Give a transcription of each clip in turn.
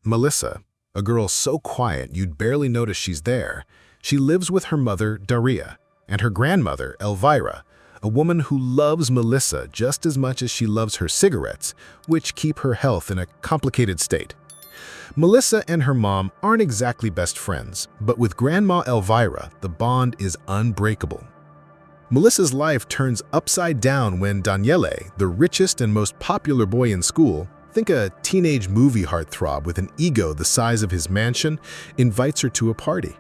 Melissa, a girl so quiet you'd barely notice she's there. She lives with her mother, Daria, and her grandmother, Elvira, a woman who loves Melissa just as much as she loves her cigarettes, which keep her health in a complicated state. Melissa and her mom aren't exactly best friends, but with Grandma Elvira, the bond is unbreakable. Melissa's life turns upside down when Daniele, the richest and most popular boy in school, think a teenage movie heartthrob with an ego the size of his mansion, invites her to a party.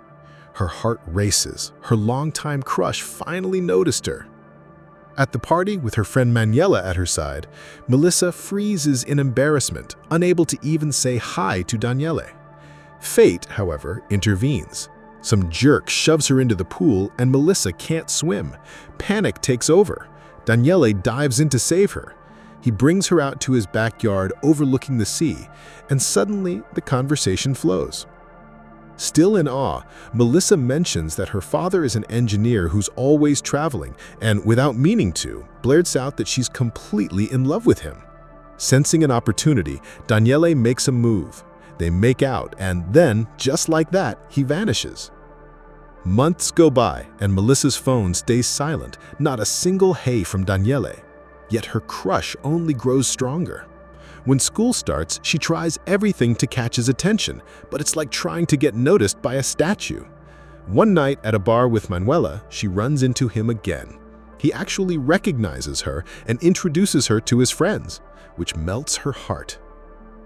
Her heart races. Her longtime crush finally noticed her. At the party, with her friend Manuela at her side, Melissa freezes in embarrassment, unable to even say hi to Daniele. Fate, however, intervenes. Some jerk shoves her into the pool and Melissa can't swim. Panic takes over. Daniele dives in to save her. He brings her out to his backyard overlooking the sea, and suddenly the conversation flows. Still in awe, Melissa mentions that her father is an engineer who's always traveling and, without meaning to, blurts out that she's completely in love with him. Sensing an opportunity, Daniele makes a move. They make out, and then, just like that, he vanishes. Months go by, and Melissa's phone stays silent, not a single hey from Daniele. Yet her crush only grows stronger. When school starts, she tries everything to catch his attention, but it's like trying to get noticed by a statue. One night at a bar with Manuela, she runs into him again. He actually recognizes her and introduces her to his friends, which melts her heart.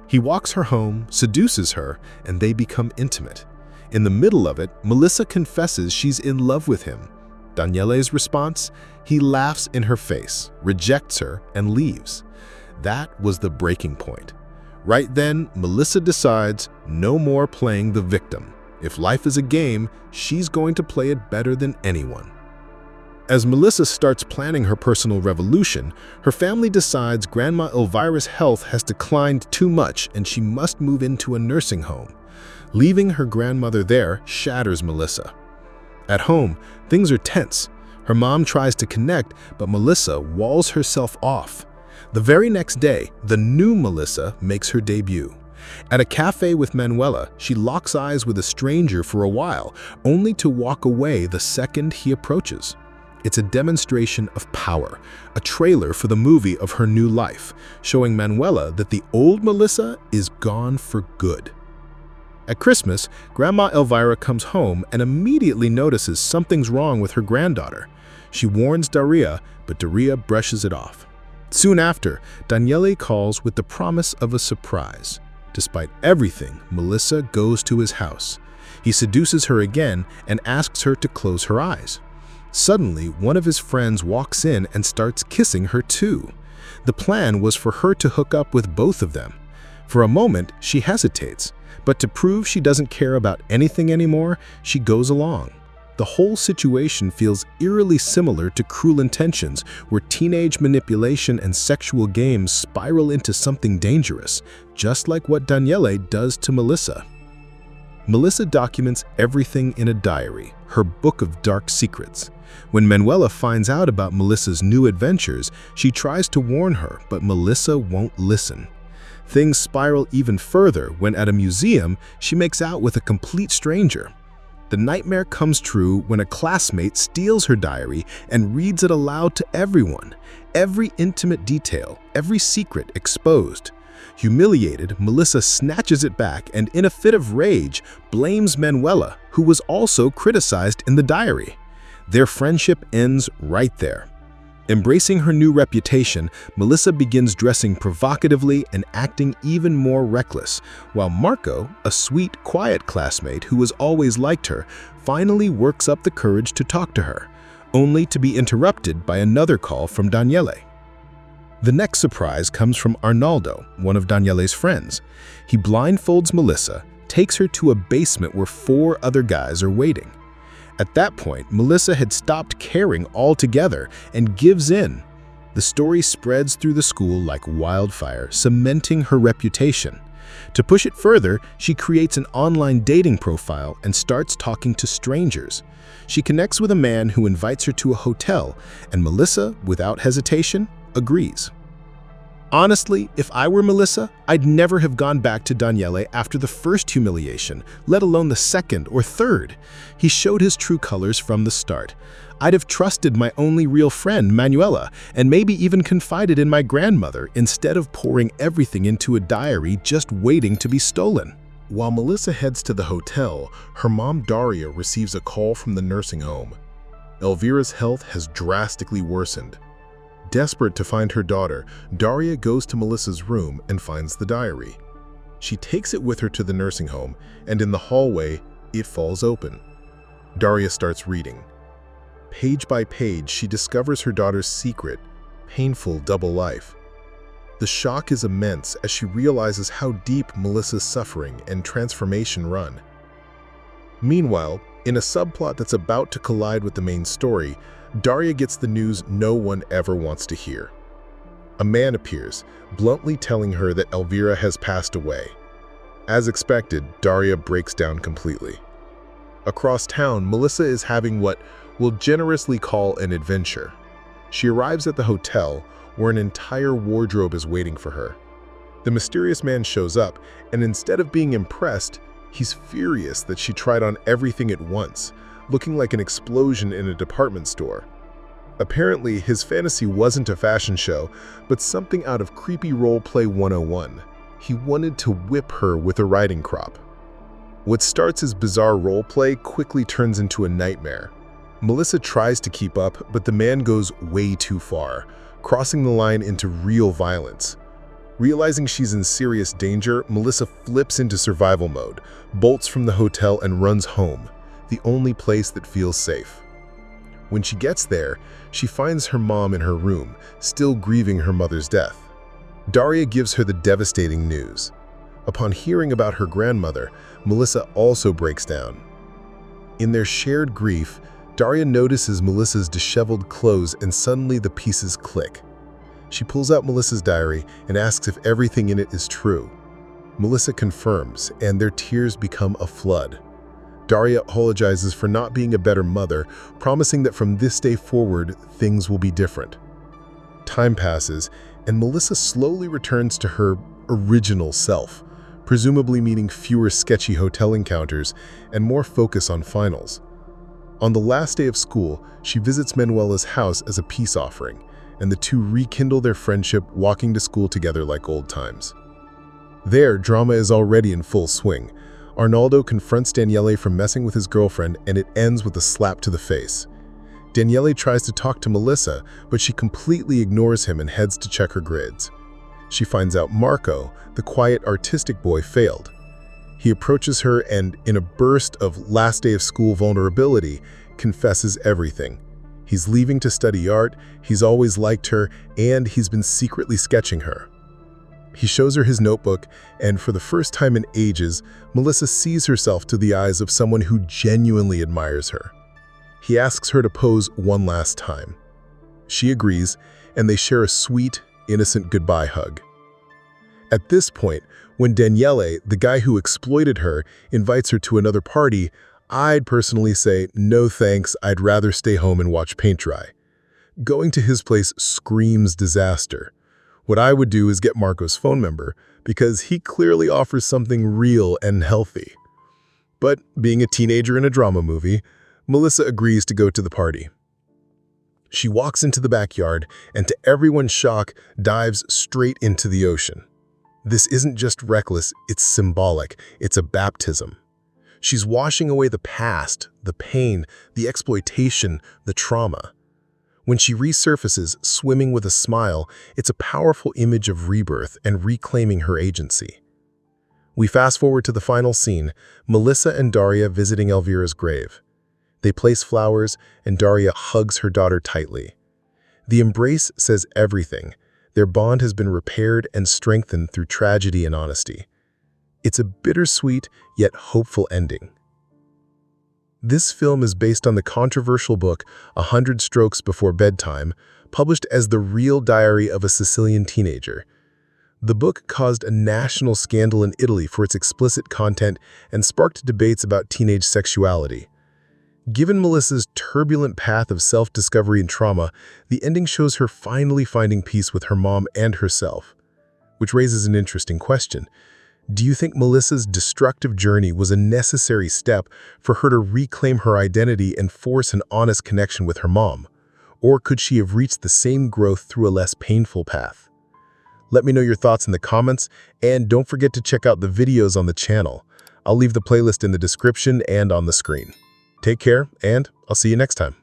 He walks her home, seduces her, and they become intimate. In the middle of it, Melissa confesses she's in love with him. Daniele's response? He laughs in her face, rejects her, and leaves. That was the breaking point. Right then, Melissa decides no more playing the victim. If life is a game, she's going to play it better than anyone. As Melissa starts planning her personal revolution, her family decides Grandma Elvira's health has declined too much and she must move into a nursing home. Leaving her grandmother there shatters Melissa. At home, things are tense. Her mom tries to connect, but Melissa walls herself off. The very next day, the new Melissa makes her debut. At a cafe with Manuela, she locks eyes with a stranger for a while, only to walk away the second he approaches. It's a demonstration of power, a trailer for the movie of her new life, showing Manuela that the old Melissa is gone for good. At Christmas, Grandma Elvira comes home and immediately notices something's wrong with her granddaughter. She warns Daria, but Daria brushes it off. Soon after, Daniele calls with the promise of a surprise. Despite everything, Melissa goes to his house. He seduces her again and asks her to close her eyes. Suddenly, one of his friends walks in and starts kissing her too. The plan was for her to hook up with both of them. For a moment, she hesitates, but to prove she doesn't care about anything anymore, she goes along. The whole situation feels eerily similar to Cruel Intentions, where teenage manipulation and sexual games spiral into something dangerous, just like what Daniele does to Melissa. Melissa documents everything in a diary, her book of dark secrets. When Manuela finds out about Melissa's new adventures, she tries to warn her, but Melissa won't listen. Things spiral even further when at a museum, she makes out with a complete stranger. The nightmare comes true when a classmate steals her diary and reads it aloud to everyone. Every intimate detail, every secret exposed. Humiliated, Melissa snatches it back and in a fit of rage, blames Manuela, who was also criticized in the diary. Their friendship ends right there. Embracing her new reputation, Melissa begins dressing provocatively and acting even more reckless, while Marco, a sweet, quiet classmate who has always liked her, finally works up the courage to talk to her, only to be interrupted by another call from Daniele. The next surprise comes from Arnaldo, one of Daniele's friends. He blindfolds Melissa, takes her to a basement where 4 other guys are waiting. At that point, Melissa had stopped caring altogether and gives in. The story spreads through the school like wildfire, cementing her reputation. To push it further, she creates an online dating profile and starts talking to strangers. She connects with a man who invites her to a hotel, and Melissa, without hesitation, agrees. Honestly, if I were Melissa, I'd never have gone back to Daniele after the first humiliation, let alone the second or third. He showed his true colors from the start. I'd have trusted my only real friend, Manuela, and maybe even confided in my grandmother instead of pouring everything into a diary just waiting to be stolen. While Melissa heads to the hotel, her mom Daria receives a call from the nursing home. Elvira's health has drastically worsened. Desperate to find her daughter, Daria goes to Melissa's room and finds the diary. She takes it with her to the nursing home, and in the hallway, it falls open. Daria starts reading. Page by page, she discovers her daughter's secret, painful double life. The shock is immense as she realizes how deep Melissa's suffering and transformation run. Meanwhile, in a subplot that's about to collide with the main story, Daria gets the news no one ever wants to hear. A man appears, bluntly telling her that Elvira has passed away. As expected, Daria breaks down completely. Across town, Melissa is having what we'll generously call an adventure. She arrives at the hotel, where an entire wardrobe is waiting for her. The mysterious man shows up, and instead of being impressed, he's furious that she tried on everything at once, looking like an explosion in a department store. Apparently, his fantasy wasn't a fashion show, but something out of creepy roleplay 101. He wanted to whip her with a riding crop. What starts as bizarre roleplay quickly turns into a nightmare. Melissa tries to keep up, but the man goes way too far, crossing the line into real violence. Realizing she's in serious danger, Melissa flips into survival mode, bolts from the hotel and runs home, the only place that feels safe. When she gets there, she finds her mom in her room, still grieving her mother's death. Daria gives her the devastating news. Upon hearing about her grandmother, Melissa also breaks down. In their shared grief, Daria notices Melissa's disheveled clothes and suddenly the pieces click. She pulls out Melissa's diary and asks if everything in it is true. Melissa confirms, and their tears become a flood. Daria apologizes for not being a better mother, promising that from this day forward, things will be different. Time passes, and Melissa slowly returns to her original self, presumably meaning fewer sketchy hotel encounters and more focus on finals. On the last day of school, she visits Manuela's house as a peace offering, and the two rekindle their friendship, walking to school together like old times. There, drama is already in full swing. Arnaldo confronts Daniele for messing with his girlfriend, and it ends with a slap to the face. Daniele tries to talk to Melissa, but she completely ignores him and heads to check her grades. She finds out Marco, the quiet artistic boy, failed. He approaches her and, in a burst of last day of school vulnerability, confesses everything. He's leaving to study art, he's always liked her, and he's been secretly sketching her. He shows her his notebook, and for the first time in ages, Melissa sees herself through the eyes of someone who genuinely admires her. He asks her to pose one last time. She agrees, and they share a sweet, innocent goodbye hug. At this point, when Daniele, the guy who exploited her, invites her to another party, I'd personally say, no thanks, I'd rather stay home and watch paint dry. Going to his place screams disaster. What I would do is get Marco's phone number, because he clearly offers something real and healthy. But being a teenager in a drama movie, Melissa agrees to go to the party. She walks into the backyard and, to everyone's shock, dives straight into the ocean. This isn't just reckless, it's symbolic. It's a baptism. She's washing away the past, the pain, the exploitation, the trauma. When she resurfaces, swimming with a smile, it's a powerful image of rebirth and reclaiming her agency. We fast forward to the final scene, Melissa and Daria visiting Elvira's grave. They place flowers, and Daria hugs her daughter tightly. The embrace says everything. Their bond has been repaired and strengthened through tragedy and honesty. It's a bittersweet yet hopeful ending. This film is based on the controversial book 100 Strokes Before Bedtime, published as the real diary of a Sicilian teenager. The book caused a national scandal in Italy for its explicit content and sparked debates about teenage sexuality. Given Melissa's turbulent path of self-discovery and trauma, the ending shows her finally finding peace with her mom and herself. which raises an interesting question. Do you think Melissa's destructive journey was a necessary step for her to reclaim her identity and force an honest connection with her mom? Or could she have reached the same growth through a less painful path? Let me know your thoughts in the comments, and don't forget to check out the videos on the channel. I'll leave the playlist in the description and on the screen. Take care, and I'll see you next time.